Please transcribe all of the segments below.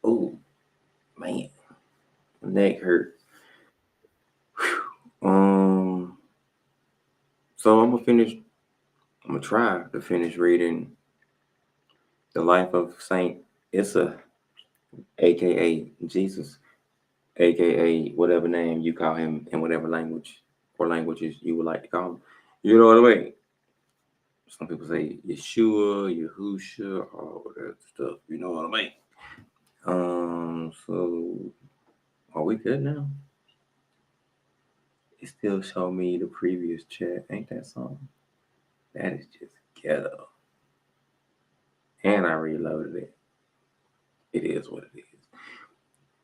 Oh man, my neck hurt. Um, so I'm gonna finish. I'm gonna try to finish reading the life of Saint Issa, aka Jesus, aka whatever name you call him in whatever language or languages you would like to call him. You know what I mean? Some people say Yeshua, Yahusha, all that stuff. You know what I mean? So are we good now? It still show me the previous chat. Ain't that something? That is just ghetto. And I reloaded it. It is what it is.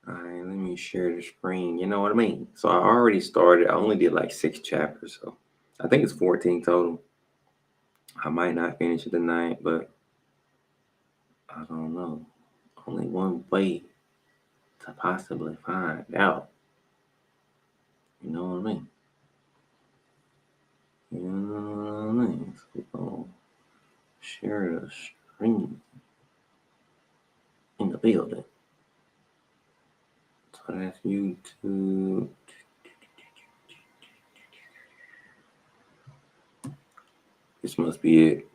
All right, let me share the screen. You know what I mean? So I already started. I only did like 6 chapters, so I think it's 14 total. I might not finish it tonight, but I don't know. Only one way to possibly find out. You know what I mean? You know what I mean? So we're gonna share the screen in the building. So that's YouTube. This must be it.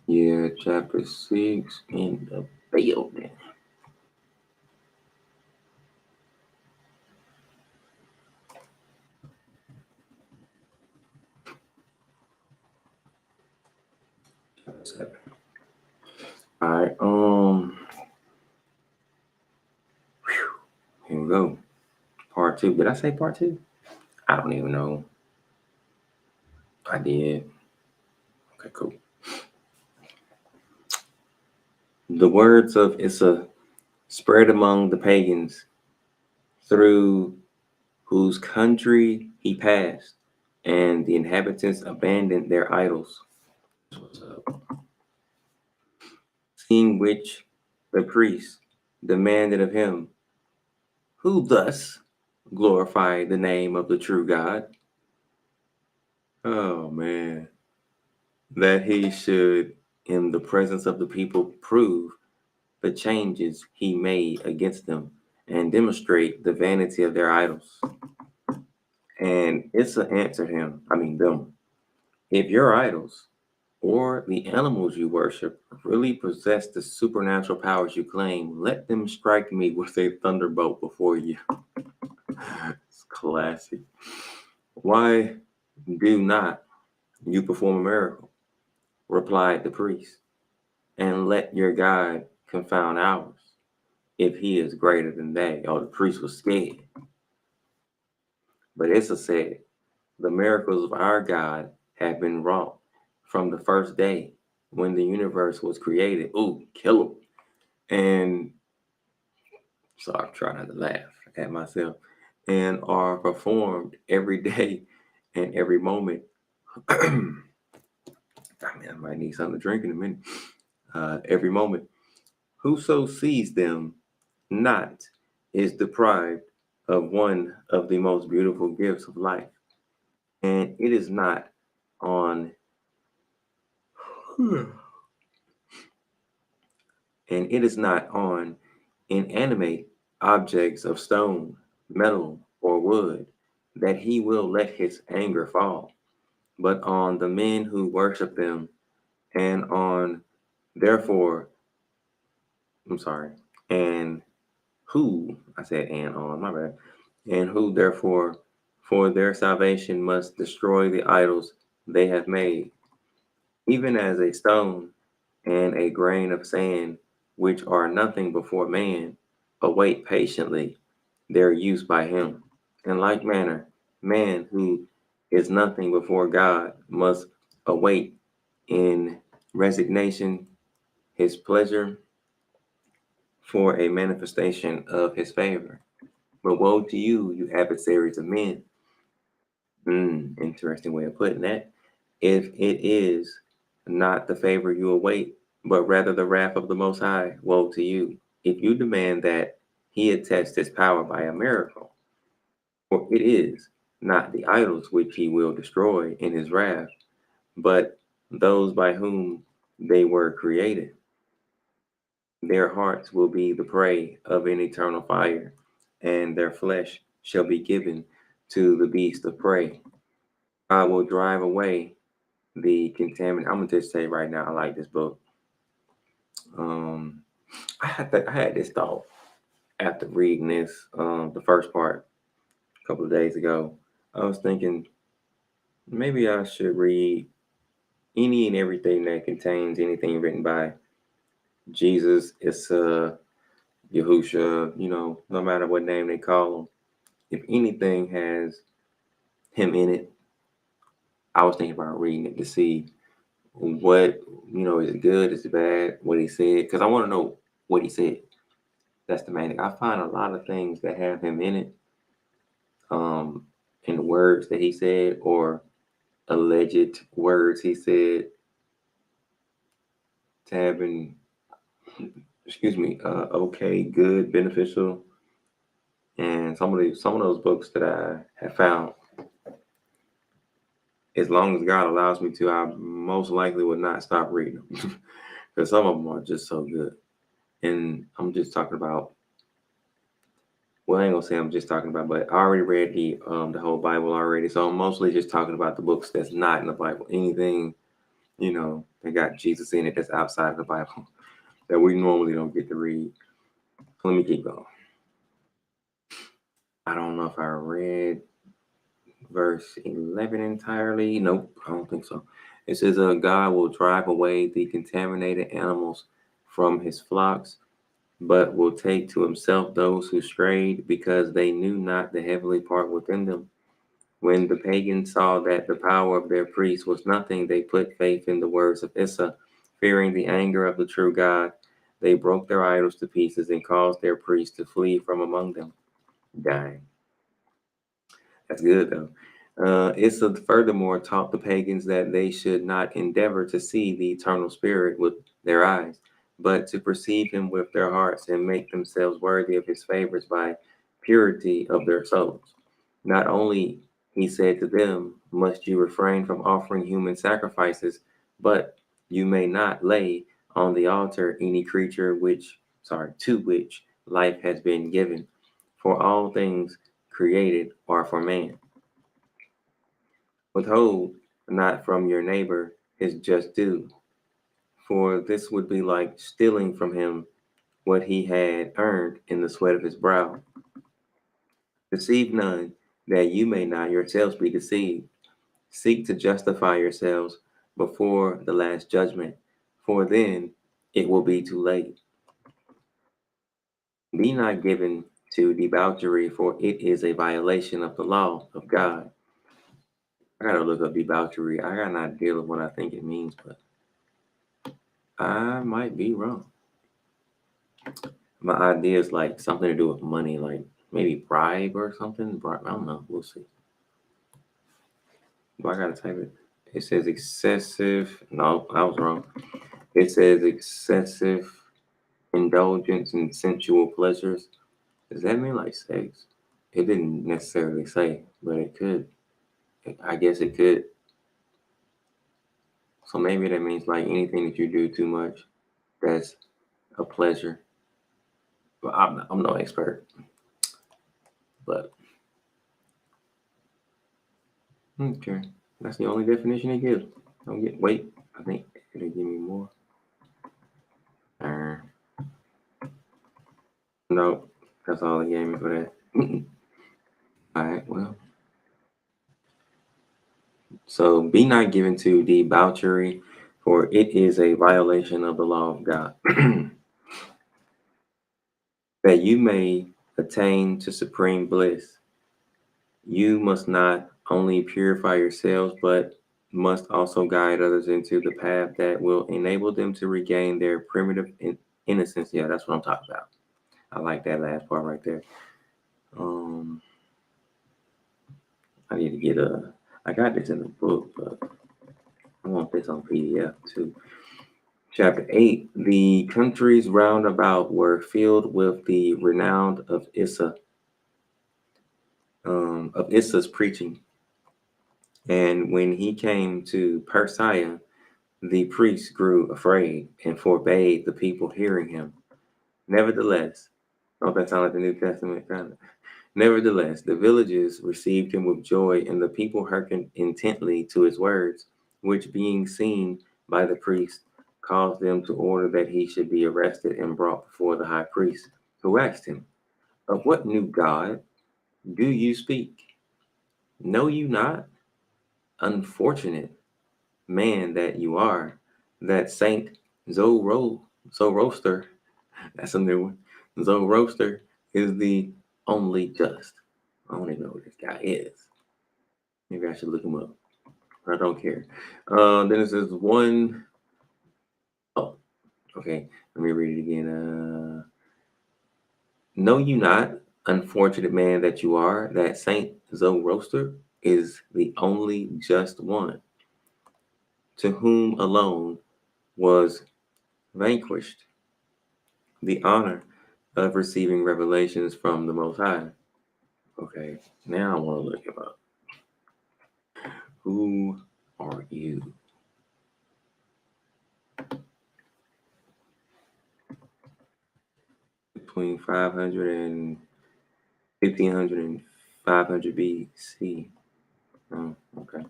Yeah, chapter 6 in the building. Chapter 7. All right, here we go. Part 2. Did I say part 2? I don't even know. I did. Okay, cool. The words of Issa spread among the pagans through whose country he passed, and the inhabitants abandoned their idols. What's up? Seeing which the priest demanded of him, who thus glorified the name of the true God? Oh man, that he should, in the presence of the people, prove the changes he made against them and demonstrate the vanity of their idols. And Issa answered him, them, if your idols or the animals you worship really possess the supernatural powers you claim, let them strike me with a thunderbolt before you. It's classic. Why do not you perform a miracle? Replied the priest, and let your God confound ours, if he is greater than they. Oh, the priest was scared. But Issa said, the miracles of our God have been wrought from the first day when the universe was created. Ooh, kill him. And so I'm trying not to laugh at myself. And are performed every day and every moment. I might need something to drink in a minute. Every moment. Whoso sees them not is deprived of one of the most beautiful gifts of life. And it is not on and it is not on inanimate objects of stone, metal, or wood that he will let his anger fall, but on the men who worship them, and on therefore, I'm sorry, and who, I said and on, my bad, and who therefore for their salvation must destroy the idols they have made, even as a stone and a grain of sand, which are nothing before man, await patiently their use by him. In like manner, man who is nothing before God must await in resignation his pleasure for a manifestation of his favor. But woe to you, you adversaries of men. Interesting way of putting that. If it is not the favor you await, but rather the wrath of the Most High, woe to you, if you demand that he attest his power by a miracle. For it is not the idols which he will destroy in his wrath, but those by whom they were created. Their hearts will be the prey of an eternal fire, and their flesh shall be given to the beast of prey. I will drive away the contaminant. I'm gonna just say right now, I like this book. Um, I had this thought after reading this, the first part a couple of days ago. I was thinking maybe I should read any and everything that contains anything written by Jesus, Issa, Yahusha, no matter what name they call him. If anything has him in it, I was thinking about reading it to see what, is it good, is it bad, what he said, because I want to know what he said. That's the main thing. I find a lot of things that have him in it, um, in the words that he said or alleged words he said to have been, okay, good, beneficial, and some of those books that I have found, as long as God allows me to, I most likely would not stop reading them because some of them are just so good. And I'm just talking about, well, I ain't gonna say I'm just talking about, but I already read the whole Bible already, so I'm mostly just talking about the books that's not in the Bible. Anything that got Jesus in it that's outside of the Bible that we normally don't get to read. So let me keep going. I don't know if I read verse 11 entirely. Nope, I don't think so. It says, God will drive away the contaminated animals from his flocks, but will take to himself those who strayed because they knew not the heavenly part within them. When the pagans saw that the power of their priests was nothing, they put faith in the words of Issa, fearing the anger of the true God. They broke their idols to pieces and caused their priests to flee from among them. Dying. That's good though. Issa furthermore taught the pagans that they should not endeavor to see the eternal spirit with their eyes, but to perceive him with their hearts and make themselves worthy of his favors by purity of their souls. Not only, he said to them, must you refrain from offering human sacrifices, but you may not lay on the altar any creature to which life has been given. For all things created are for man. Withhold not from your neighbor his just due, for this would be like stealing from him what he had earned in the sweat of his brow. Deceive none, that you may not yourselves be deceived. Seek to justify yourselves before the last judgment, for then it will be too late. Be not given to debauchery, for it is a violation of the law of God. I gotta look up debauchery. I got an idea of what I think it means, but I might be wrong. My idea is like something to do with money, like maybe bribe or something. I don't know. We'll see. But I gotta type it. It says excessive. No, I was wrong. It says excessive indulgence in sensual pleasures. Does that mean like sex? It didn't necessarily say, but it could. I guess it could. So maybe that means like anything that you do too much, that's a pleasure. But I'm no expert. But okay, that's the only definition it gives. Don't get wait. I think it'll give me more. Uh, no, that's all it gave me for that. All right, well, so be not given to debauchery, for it is a violation of the law of God, that you may attain to supreme bliss. You must not only purify yourselves, but must also guide others into the path that will enable them to regain their primitive innocence. Yeah, that's what I'm talking about. I like that last part right there. Um, I need to get I got this in the book, but I want this on PDF too. Chapter 8. The countries round about were filled with the renown of Issa's preaching. And when he came to Persia, the priests grew afraid and forbade the people hearing him. Nevertheless, don't that sound like the New Testament kind of? Nevertheless, the villagers received him with joy, and the people hearkened intently to his words, which being seen by the priest, caused them to order that he should be arrested and brought before the high priest, who asked him, of what new God do you speak? Know you not, unfortunate man that you are, that Saint Zoroaster, that's a new one, Zoroaster is the only just. I don't even know who this guy is. Maybe I should look him up. I don't care. Then it says one. Oh, okay. Let me read it again. Know you not, unfortunate man that you are, that Saint Zoroaster is the only just one, to whom alone was vanquished the honor of receiving revelations from the Most High. Okay, now I want to look him up. Who are you? Between 500 and 1500 and 500 BC. Oh, okay.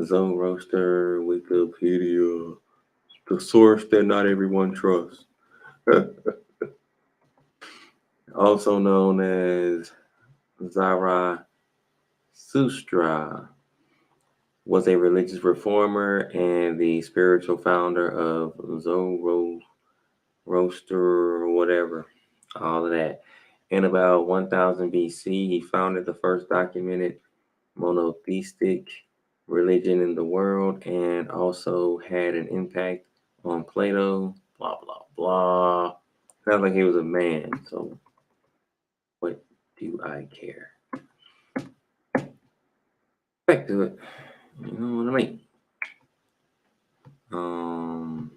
Zoroaster, Wikipedia, the source that not everyone trusts. Also known as Zarathustra, was a religious reformer and the spiritual founder of Zoroaster, or whatever, all of that. In about 1000 BC, he founded the first documented monotheistic religion in the world and also had an impact on Plato, blah, blah, blah. Sounds like he was a man, so what do I care? Back to it. You know what I mean? Um,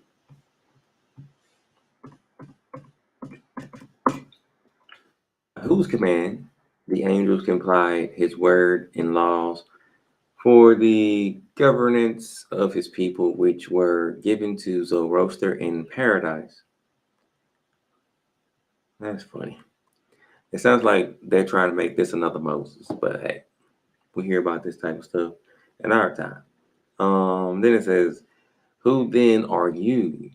whose command the angels complied his word and laws for the governance of his people, which were given to Zoroaster in paradise. That's funny. It sounds like they're trying to make this another Moses, but hey, we hear about this type of stuff in our time. Then it says, who then are you?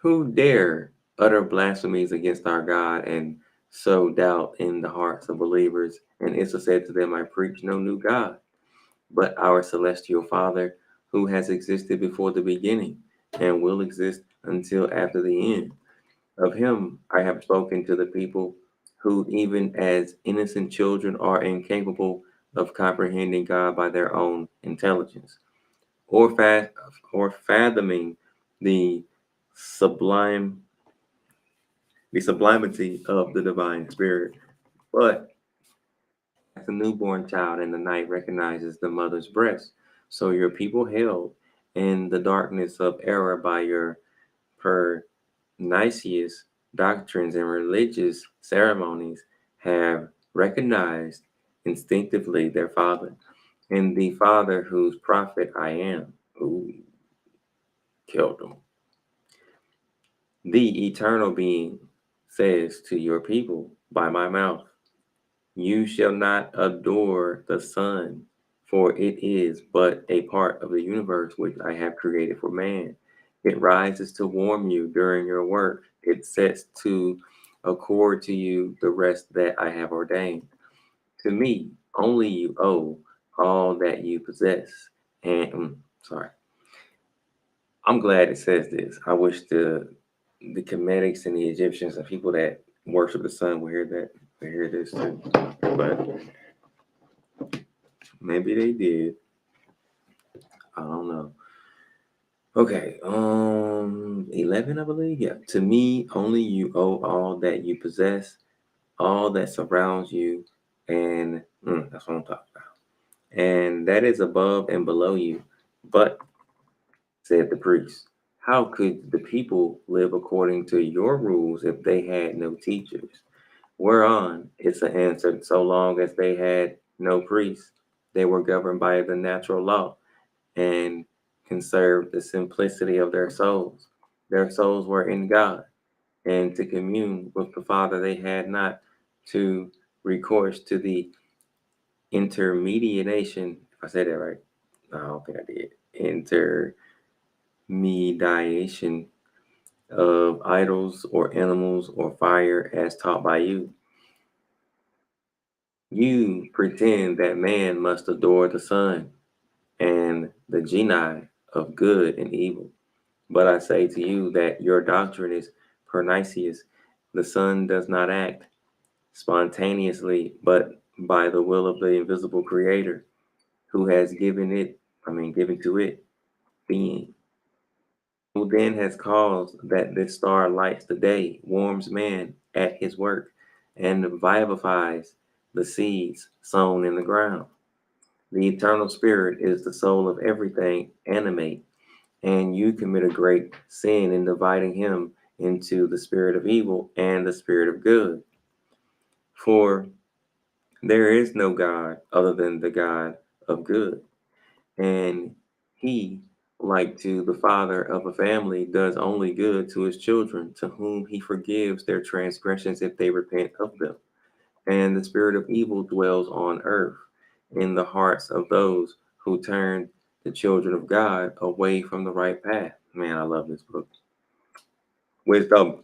Who dare utter blasphemies against our God and sow doubt in the hearts of believers? And Issa said to them, I preach no new God, but our celestial Father, who has existed before the beginning and will exist until after the end. Of him I have spoken to the people who, even as innocent children, are incapable of comprehending God by their own intelligence, or, or fathoming the sublime the sublimity of the divine spirit. But as a newborn child in the night recognizes the mother's breast, so your people held in the darkness of error by your pernicious doctrines and religious ceremonies have recognized instinctively their father, and the Father whose prophet I am, who killed them. The eternal being says to your people by my mouth, you shall not adore the sun, for it is but a part of the universe which I have created for man. It rises to warm you during your work. It sets to accord to you the rest that I have ordained. To me, only you owe all that you possess. And sorry, I'm glad it says this. I wish the Kemetics and the Egyptians and people that worship the sun will hear that, will hear this too. But maybe they did. I don't know. Okay, 11, I believe. Yeah. To me, only you owe all that you possess, all that surrounds you, and that's what I'm talking about. And that is above and below you. But, said the priest, how could the people live according to your rules if they had no teachers? Whereon Issa answered, so long as they had no priests, they were governed by the natural law and conserved the simplicity of their souls. Their souls were in God. and to commune with the Father, they had not to recourse to the intermediation. If I said that right, no, I don't think I did. Intermediation of idols or animals or fire as taught by you. You pretend that man must adore the sun and the genii of good and evil. But I say to you that your doctrine is pernicious. The sun does not act spontaneously, but by the will of the invisible creator who has given to it being, who then has caused that this star lights the day, warms man at his work, and vivifies the seeds sown in the ground. The eternal spirit is the soul of everything animate, and you commit a great sin in dividing him into the spirit of evil and the spirit of good. For there is no God other than the God of good. And he, like to the father of a family, does only good to his children, to whom he forgives their transgressions if they repent of them. And the spirit of evil dwells on earth in the hearts of those who turn the children of God away from the right path. Man, I love this book. Wisdom.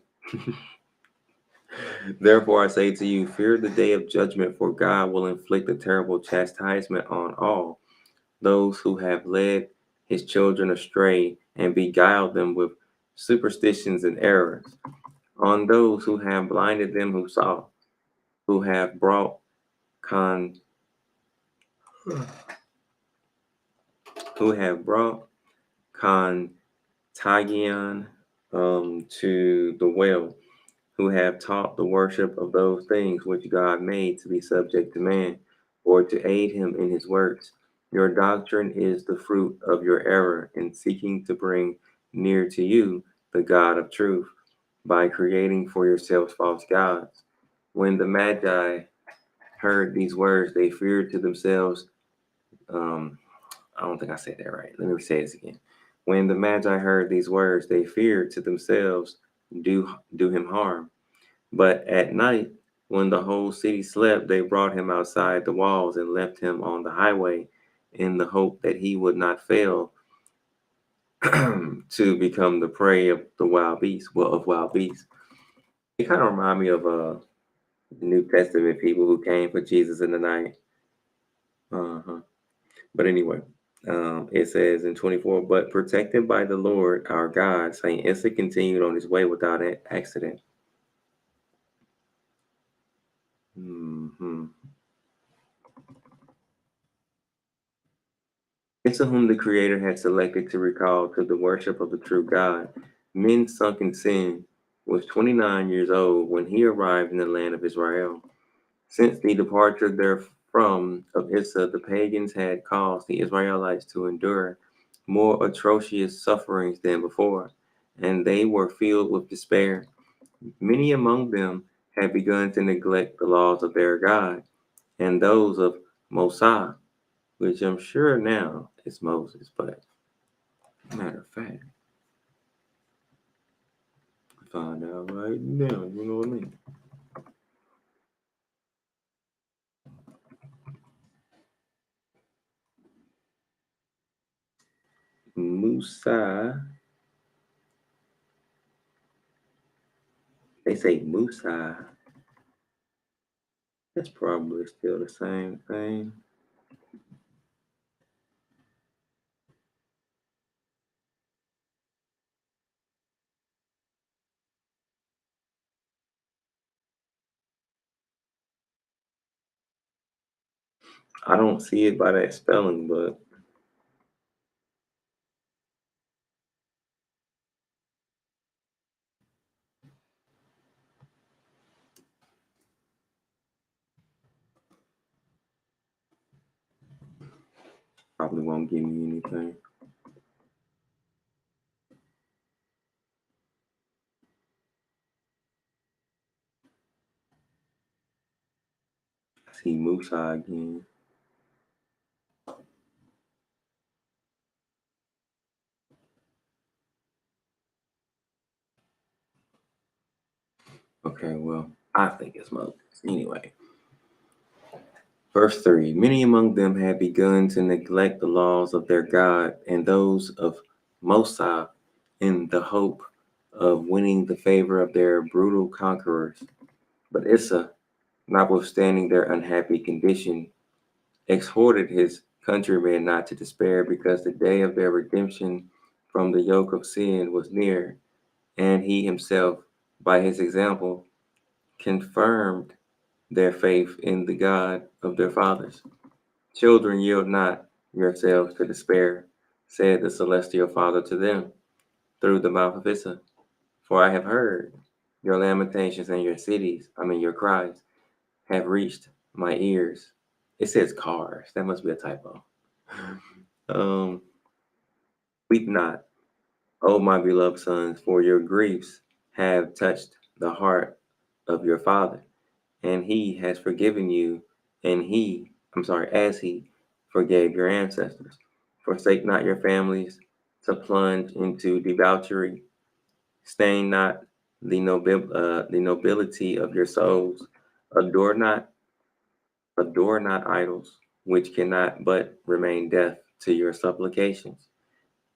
Therefore, I say to you, fear the day of judgment, for God will inflict a terrible chastisement on all those who have led his children astray and beguiled them with superstitions and errors, on those who have blinded them who saw, who have brought con who have brought contagion to the well, who have taught the worship of those things which God made to be subject to man, or to aid him in his works. Your doctrine is the fruit of your error in seeking to bring near to you the God of truth by creating for yourselves false gods. When the Magi heard these words, they feared to themselves. Um, I don't think I said that right. Let me say this again. When the Magi heard these words, they feared to themselves, do him harm. But at night, when the whole city slept, they brought him outside the walls and left him on the highway in the hope that he would not fail to become the prey of the wild beasts, well, of wild beasts. It kind of remind me of New Testament people who came for Jesus in the night. Uh-huh. But anyway, it says in 24, but protected by the Lord our God, Saint Issa continued on his way without an accident. Hmm. Issa, whom the Creator had selected to recall to the worship of the true God, men sunk in sin, was 29 years old when he arrived in the land of Israel. Since the departure therefrom of Issa, the pagans had caused the Israelites to endure more atrocious sufferings than before, and they were filled with despair. Many among them had begun to neglect the laws of their God and those of Mosiah, which I'm sure now is Moses, but matter of fact, find out right now, you know what I mean? Musa, they say Musa. That's probably still the same thing. I don't see it by that spelling, but probably won't give me anything. I see Musa again. I think it's Moses. Anyway, verse 3, many among them had begun to neglect the laws of their God and those of Mosai in the hope of winning the favor of their brutal conquerors. But Issa, notwithstanding their unhappy condition, exhorted his countrymen not to despair because the day of their redemption from the yoke of sin was near, and he himself, by his example, confirmed their faith in the God of their fathers. Children, yield not yourselves to despair, said the celestial Father to them through the mouth of Issa. For I have heard your lamentations and your cries have reached my ears. It says cars. That must be a typo. Um, Weep not, O my beloved sons, for your griefs have touched the heart of your Father, and he has forgiven you, as he forgave your ancestors. Forsake not your families to plunge into debauchery. Stain not the nobility of your souls. Adore not, adore not idols, which cannot but remain deaf to your supplications.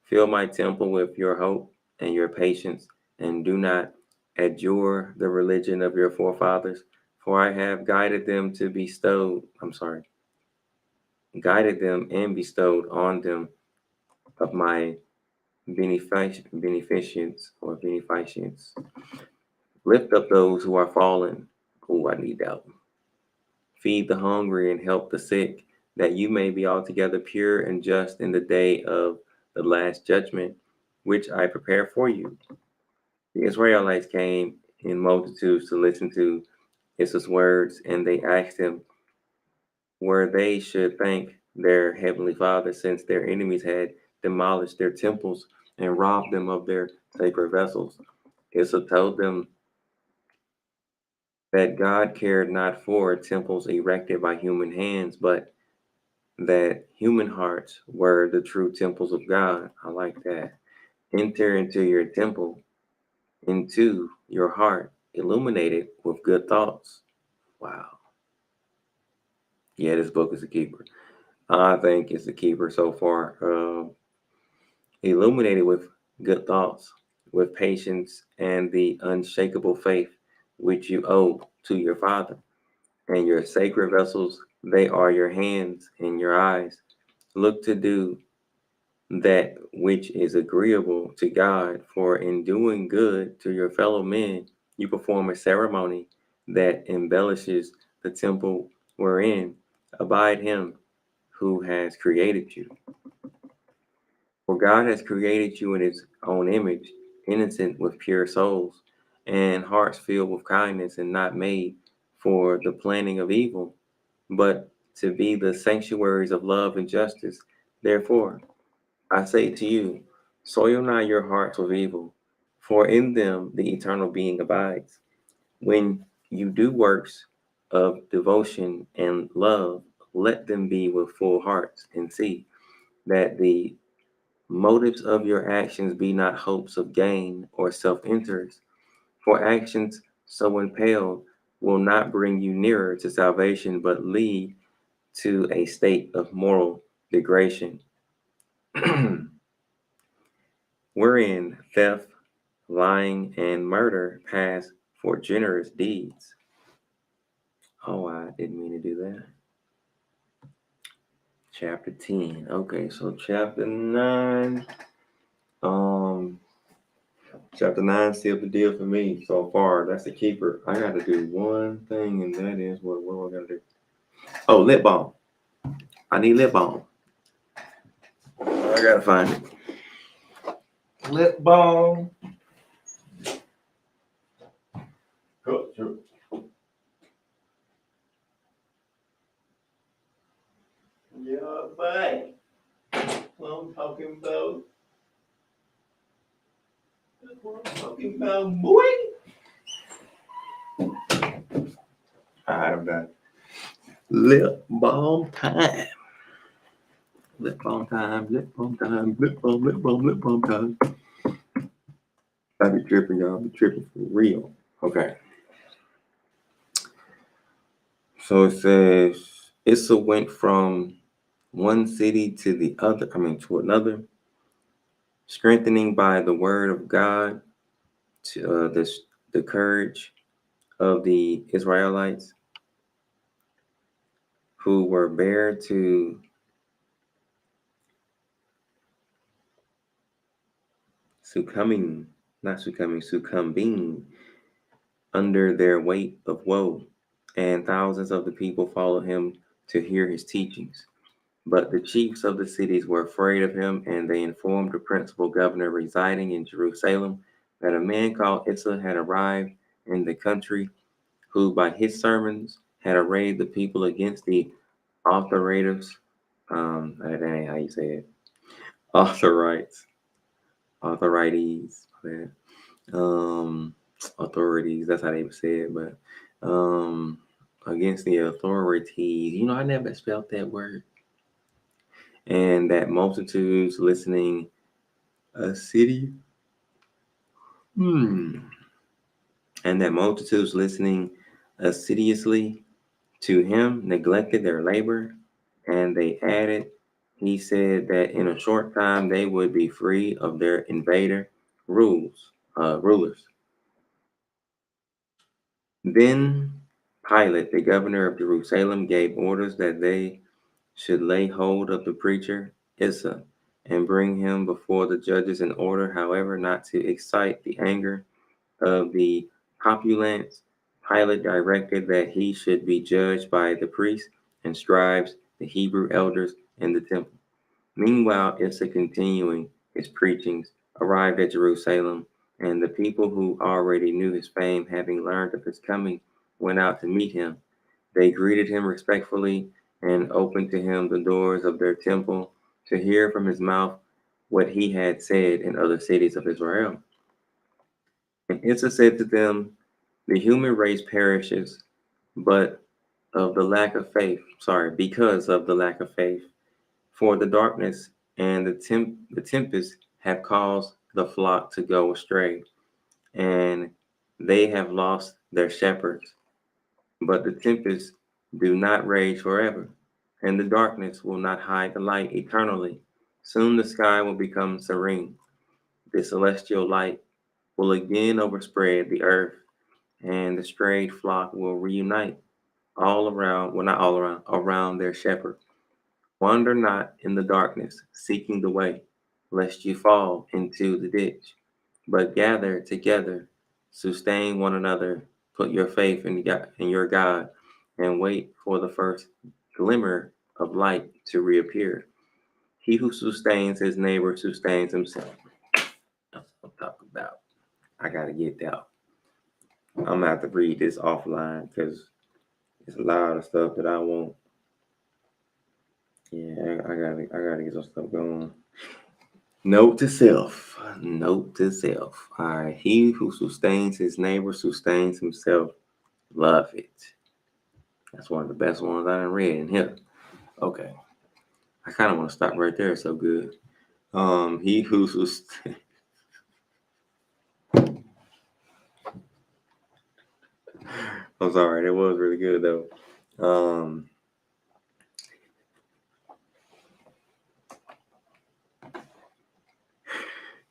Fill my temple with your hope and your patience, and do not adjure the religion of your forefathers, for I have guided them and bestowed on them of my beneficence. Lift up those who are fallen. Oh, I need that one. Feed the hungry and help the sick, that you may be altogether pure and just in the day of the last judgment, which I prepare for you. The Israelites came in multitudes to listen to Issa's words, and they asked him where they should thank their heavenly Father, since their enemies had demolished their temples and robbed them of their sacred vessels. Issa told them that God cared not for temples erected by human hands, but that human hearts were the true temples of God. I like that. Enter into your temple, into your heart, illuminated with good thoughts. Wow. Yeah, this book is a keeper. I think it's a keeper so far. Illuminated with good thoughts, with patience and the unshakable faith which you owe to your Father. And your sacred vessels, they are your hands and your eyes. Look to do that which is agreeable to God, for in doing good to your fellow men, you perform a ceremony that embellishes the temple wherein abide him who has created you. For God has created you in his own image, innocent with pure souls, and hearts filled with kindness, and not made for the planning of evil, but to be the sanctuaries of love and justice. Therefore, I say to you, soil not your hearts with evil, for in them the eternal being abides. When you do works of devotion and love, let them be with full hearts, and see that the motives of your actions be not hopes of gain or self interest, for actions so impelled will not bring you nearer to salvation, but lead to a state of moral degradation, wherein theft, lying, and murder pass for generous deeds. Oh, I didn't mean to do that. Chapter 10. Okay, so chapter 9. Um, Chapter 9 sealed the deal for me so far. That's the keeper. I got to do one thing, and that is what am I going to do? Oh, lip balm. I need lip balm. I got to find it. Lip balm. Oh, sure. Yeah, buddy. What I'm talking about. That's what I'm talking about, boy. All right, I'm done. Lip balm time. Lip balm time. Lip balm time. Lip balm. Lip balm. Lip balm time. I be tripping, y'all. I be tripping for real. Okay. So it says Issa went from one city to the other, to another, strengthening by the word of God to the courage of the Israelites who were bare to succumbing, not succumbing, succumbing under their weight of woe. And thousands of the people followed him to hear his teachings. But the chiefs of the cities were afraid of him, and they informed the principal governor residing in Jerusalem that a man called Issa had arrived in the country, who by his sermons had arrayed the people against the authorities. That ain't how you say it. Authorities, authorities, man. Authorities. That's how they would say it, but um, against the authorities. I never spelled that word. And that multitudes listening a city. Hmm. And that multitudes listening assiduously to him neglected their labor, and they added, he said that in a short time they would be free of their invader rulers. Then Pilate, the governor of Jerusalem, gave orders that they should lay hold of the preacher Issa and bring him before the judges in order, however, not to excite the anger of the populace. Pilate directed that he should be judged by the priests and scribes, the Hebrew elders in the temple. Meanwhile, Issa, continuing his preachings, arrived at Jerusalem, and the people who already knew his fame, having learned of his coming, went out to meet him. They greeted him respectfully and opened to him the doors of their temple to hear from his mouth what he had said in other cities of Israel. And Issa said to them, the human race perishes, but of the lack of faith, because of the lack of faith. For the darkness and the tempest have caused the flock to go astray, and they have lost their shepherds. But the tempest do not rage forever, and the darkness will not hide the light eternally. Soon the sky will become serene. The celestial light will again overspread the earth, and the strayed flock will reunite all around, well, not all around, around their shepherd. Wander not in the darkness, seeking the way, lest you fall into the ditch. But gather together, sustain one another, put your faith in God, in your God, and wait for the first glimmer of light to reappear. He who sustains his neighbor sustains himself. That's what I'm talking about. I gotta get that. I'm gonna have to read this offline because it's a lot of stuff that I want. Yeah, I gotta get some stuff going. Note to self. Note to self. All right. He who sustains his neighbor sustains himself. Love it. That's one of the best ones I done read in here. Okay. I kind of want to stop right there. It's so good. He who sustains. I'm sorry. That was really good though. Um,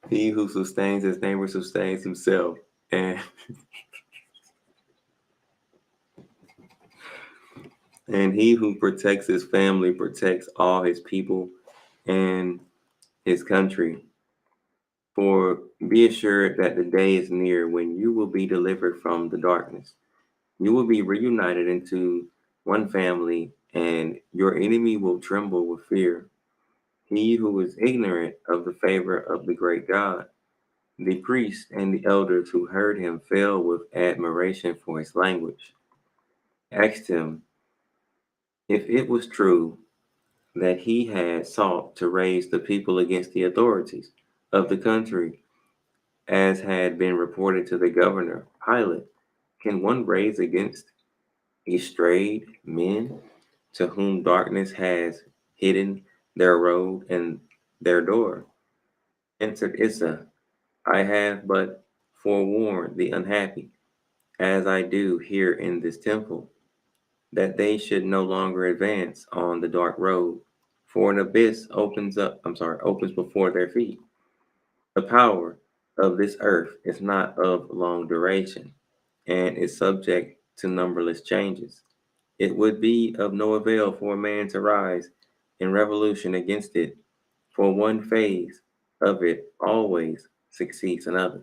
he who sustains his neighbor sustains himself. And he who protects his family protects all his people and his country. For be assured that the day is near when you will be delivered from the darkness. You will be reunited into one family, and your enemy will tremble with fear. He who is ignorant of the favor of the great God, the priests and the elders who heard him fell with admiration for his language. Asked him if it was true that he had sought to raise the people against the authorities of the country, as had been reported to the governor Pilate. Can one raise against estrayed men to whom darkness has hidden their road and their door? Answered Issa, I have but forewarned the unhappy, as I do here in this temple. that they should no longer advance on the dark road, for an abyss opens before their feet. The power of this earth is not of long duration and is subject to numberless changes. It would be of no avail for a man to rise in revolution against it, for one phase of it always succeeds another.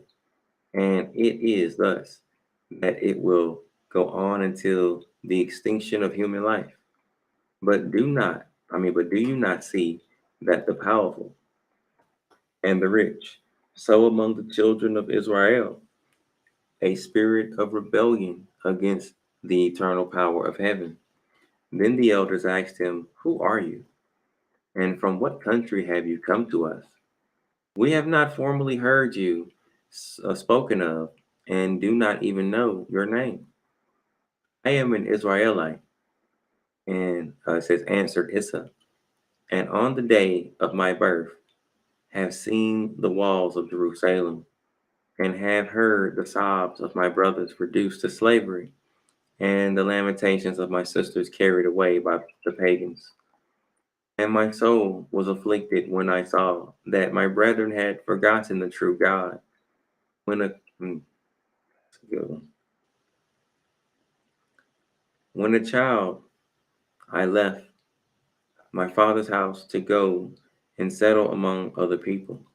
And it is thus that it will go on until the extinction of human life. But do you not see that the powerful and the rich sow among the children of Israel a spirit of rebellion against the eternal power of heaven? Then the elders asked him, "Who are you? And from what country have you come to us? We have not formerly heard you spoken of, and do not even know your name." "I am an Israelite," and it says, answered Issa, "and on the day of my birth have seen the walls of Jerusalem, and have heard the sobs of my brothers reduced to slavery, and the lamentations of my sisters carried away by the pagans. And my soul was afflicted when I saw that my brethren had forgotten the true God. When a that's a good one. When a child, I left my father's house to go and settle among other people.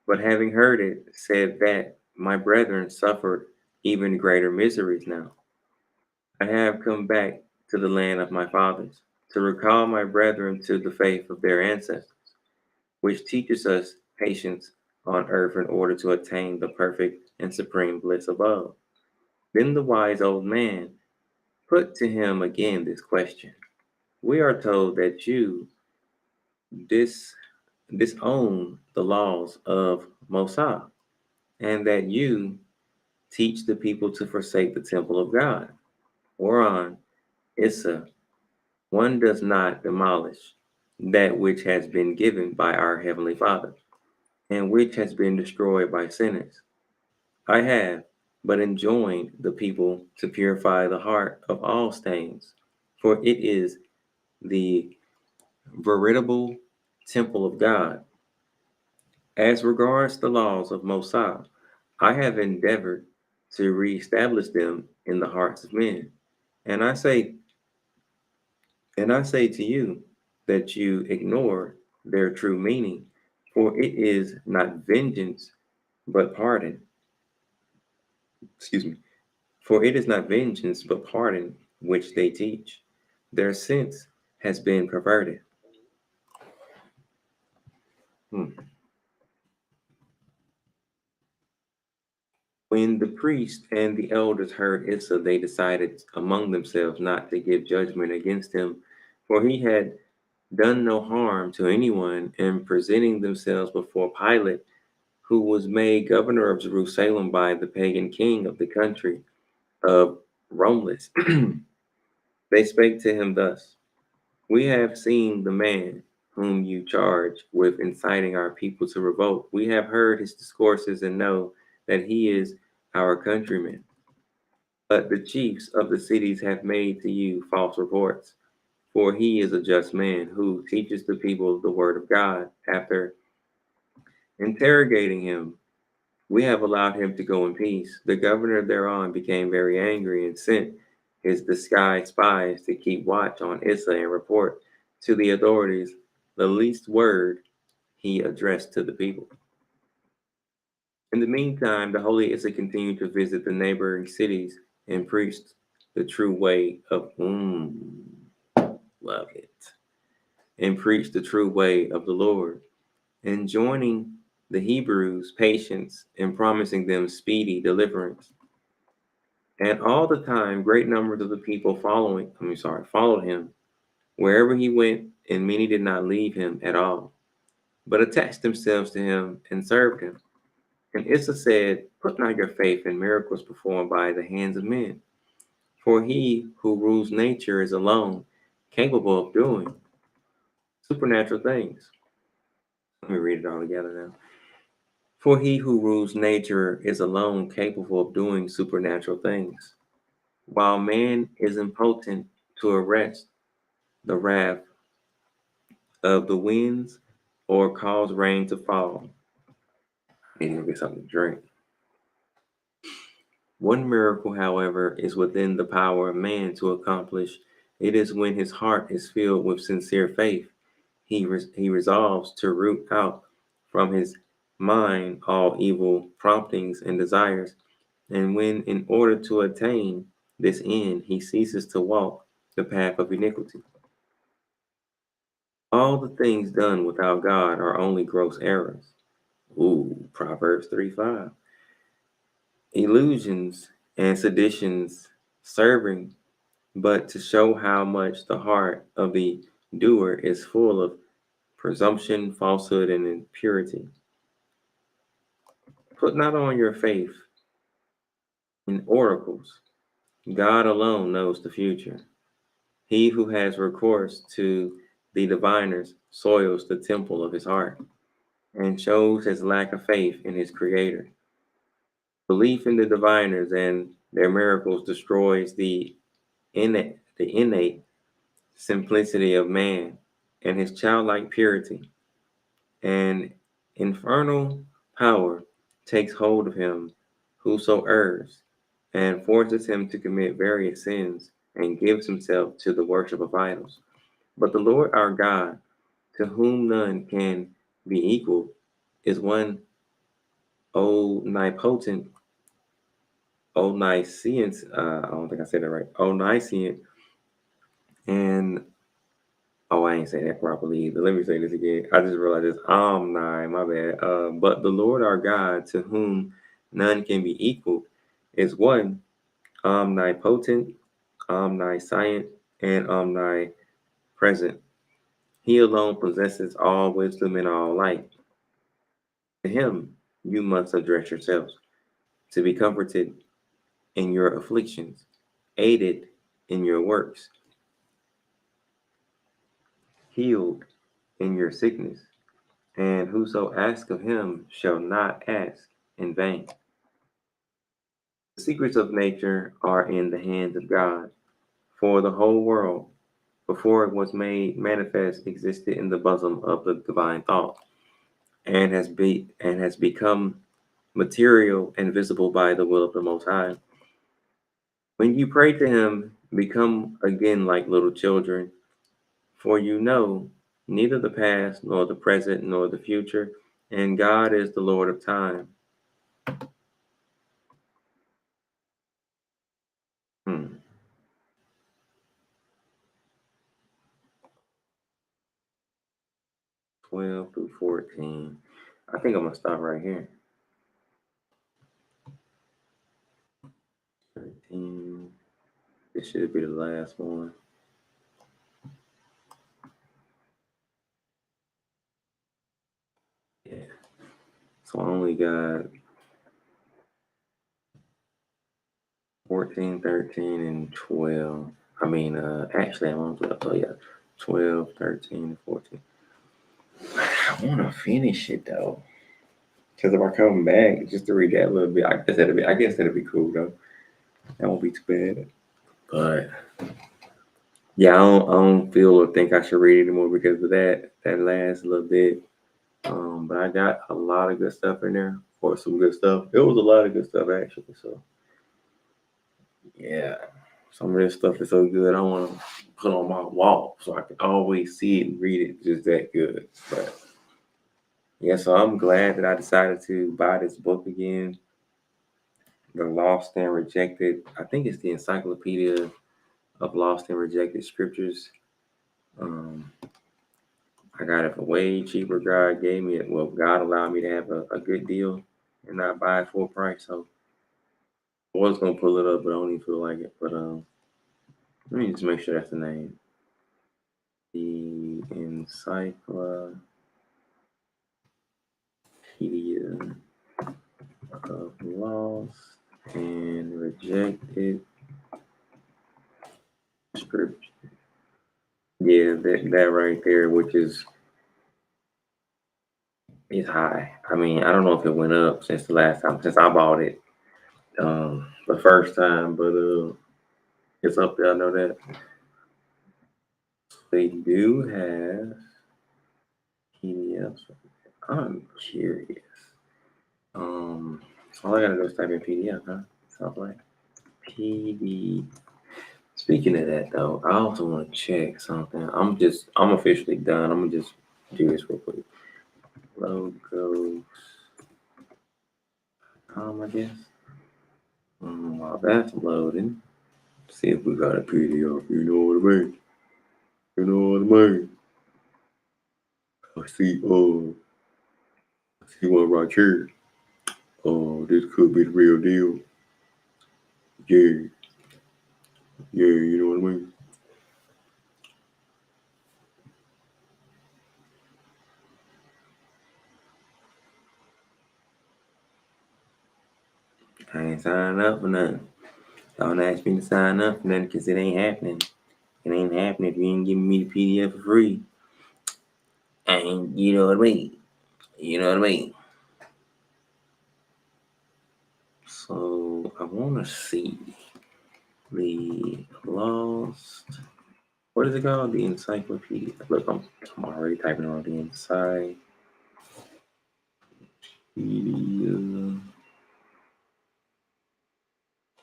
But having heard it, said that my brethren suffered even greater miseries now. I have come back to the land of my fathers, to recall my brethren to the faith of their ancestors, which teaches us patience on earth in order to attain the perfect and supreme bliss above." Then the wise old man put to him again this question: "We are told that you dis- disown the laws of Mosah, and that you teach the people to forsake the temple of God." Whereon Issa, "One does not demolish that which has been given by our Heavenly Father, and which has been destroyed by sinners. I have but enjoined the people to purify the heart of all stains, for it is the veritable temple of God. As regards the laws of Mosah, I have endeavored to reestablish them in the hearts of men. And I say, and I say to you that you ignore their true meaning, for it is not vengeance, but pardon. Excuse me. For it is not vengeance, but pardon which they teach. Their sense has been perverted." Hmm. When the priest and the elders heard Issa, they decided among themselves not to give judgment against him, for he had done no harm to anyone, and presenting themselves before Pilate, who was made governor of Jerusalem by the pagan king of the country of Romulus, they spake to him thus: "We have seen the man whom you charge with inciting our people to revolt. We have heard his discourses and know that he is our countryman. But the chiefs of the cities have made to you false reports, for he is a just man who teaches the people the word of God. After interrogating him, we have allowed him to go in peace." The governor thereon became very angry and sent his disguised spies to keep watch on Issa and report to the authorities the least word he addressed to the people. In the meantime, the holy Issa continued to visit the neighboring cities and preached the true way of love it, and preached the true way of the Lord, enjoining the Hebrews patience and promising them speedy deliverance. And all the time, great numbers of the people followed him wherever he went, and many did not leave him at all, but attached themselves to him and served him. And Issa said, "Put not your faith in miracles performed by the hands of men, for he who rules nature is alone capable of doing supernatural things." Let me read it all together now. "For he who rules nature is alone capable of doing supernatural things, while man is impotent to arrest the wrath of the winds or cause rain to fall. I need to go get something to drink. One miracle, however, is within the power of man to accomplish. It is when his heart is filled with sincere faith. He resolves to root out from his mind all evil promptings and desires. And when, in order to attain this end, he ceases to walk the path of iniquity. All the things done without God are only gross errors. Ooh, Proverbs 3:5. Illusions and seditions, serving but to show how much the heart of the doer is full of presumption, falsehood, and impurity. Put not on your faith in oracles. God alone knows the future. He who has recourse to the diviners soils the temple of his heart and shows his lack of faith in his creator. Belief in the diviners and their miracles destroys the innate simplicity of man and his childlike purity, and infernal power takes hold of him whoso errs, and forces him to commit various sins, and gives himself to the worship of idols. But the Lord our God, to whom none can be equal, is one omnipotent, omniscient, I don't think I said that right, omniscient, and oh, I ain't saying that properly either. Let me say this again. I just realized it's Omni, my bad. But the Lord our God, to whom none can be equal, is one, omnipotent, omniscient, and omnipresent. He alone possesses all wisdom and all light. To him you must address yourselves, to be comforted in your afflictions, aided in your works, healed in your sickness. And whoso asks of him shall not ask in vain. The secrets of nature are in the hands of God, for the whole world, before it was made manifest, existed in the bosom of the divine thought, and has become material and visible by the will of the Most High. When you pray to him, become again like little children, for you know neither the past, nor the present, nor the future, and God is the Lord of time. Hmm. 12 through 14. I think I'm gonna stop right here. 13. This should be the last one. Yeah. So I only got 14, 13, and 12. I mean, actually, I'm on 12. So yeah, 12, 13, and 14. I want to finish it though. Because if I come back just to read that a little bit, I guess that'd be cool though. That won't be too bad. But yeah, I don't feel or think I should read anymore because of that last little bit. But I got a lot of good stuff in there, or some good stuff. It was a lot of good stuff actually. So yeah, some of this stuff is so good. I want to put on my wall so I can always see it and read it. Just that good. But yeah, so I'm glad that I decided to buy this book again, The Lost and Rejected. I think it's the Encyclopedia of Lost and Rejected Scriptures. Um, I got it for way cheaper. God gave me it. Well, God allowed me to have a good deal and not buy it full price. So I was gonna pull it up, but I don't even feel like it. But let me just make sure that's the name. The Encyclopedia of Lost and Rejected Scripture. Yeah, that right there, which is high. I mean, I don't know if it went up since the last time since I bought it the first time, but it's up there. I know that. They do have PDFs. I'm curious. So all I gotta do is type in PDF, huh? Sounds like PD. Speaking of that though, I also want to check something. I'm officially done. I'm gonna just do this real quick. Logos. I guess. While that's loading, see if we got a PDF. You know what I mean? You know what I mean? I see. I see one right here. This could be the real deal. Yeah, yeah. You know what I mean? I ain't signing up for nothing. Don't ask me to sign up for nothing because it ain't happening. It ain't happening if you ain't giving me the PDF for free. And you know what I mean? You know what I mean? So I want to see the lost. What is it called? The encyclopedia. Look, I'm already typing on the encyclopedia.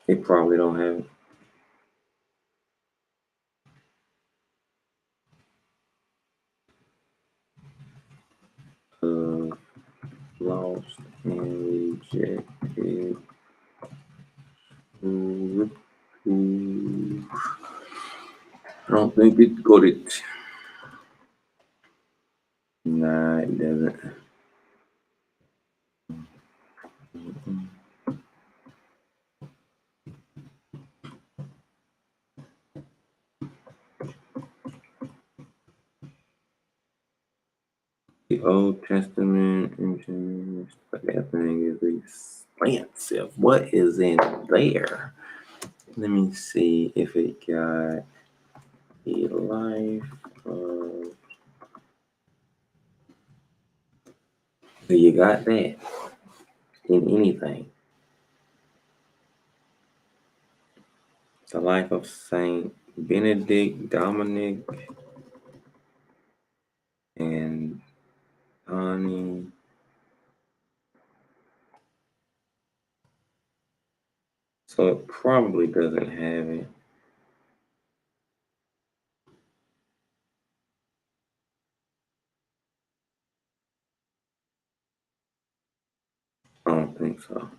They probably don't have it. Lost and rejected. I don't think it got it. Nah, it doesn't. The Old Testament, but that thing is expansive. What is in there? Let me see if it got the life of. So you got that in anything. The life of Saint Benedict, Dominic, and Connie. So it probably doesn't have it. I don't think so.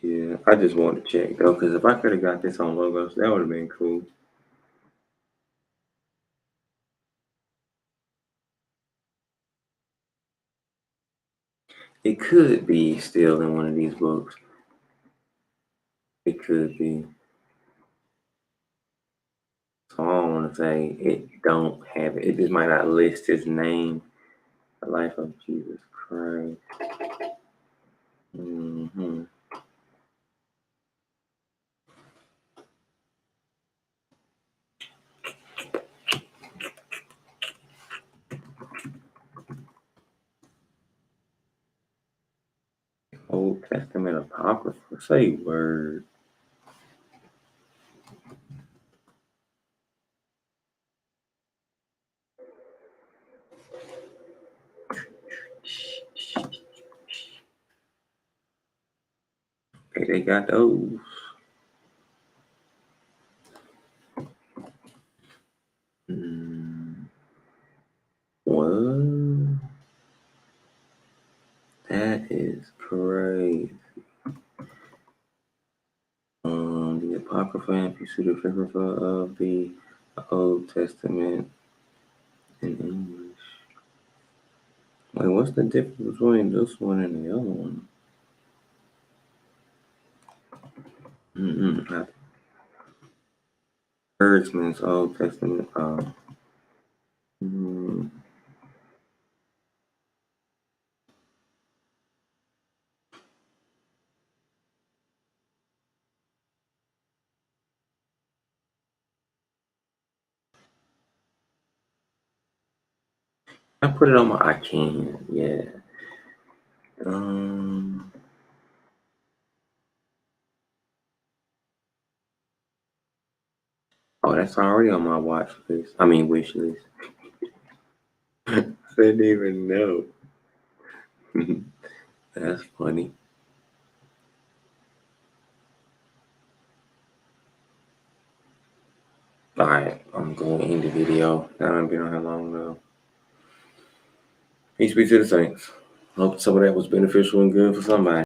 Yeah, I just wanted to check though, because if I could have got this on logos, that would have been cool. It could be still in one of these books. It could be. So I don't want to say it don't have it. It just might not list his name. The life of Jesus Christ. hmm Old Testament Apocrypha. Say word. They got those. Mm, what? That is crazy. The Apocrypha and Pseudepigrapha of the Old Testament in English. Wait, what's the difference between this one and the other one? Mm-mm. Herdsman's Old Testament. Mm, I put it on my. I can. Yeah. Um. Oh, that's already on my watch list. I mean, wish list. I didn't even know. That's funny. All right, I'm going to end the video. I don't been on how long though. Peace be to the saints. Hope some of that was beneficial and good for somebody.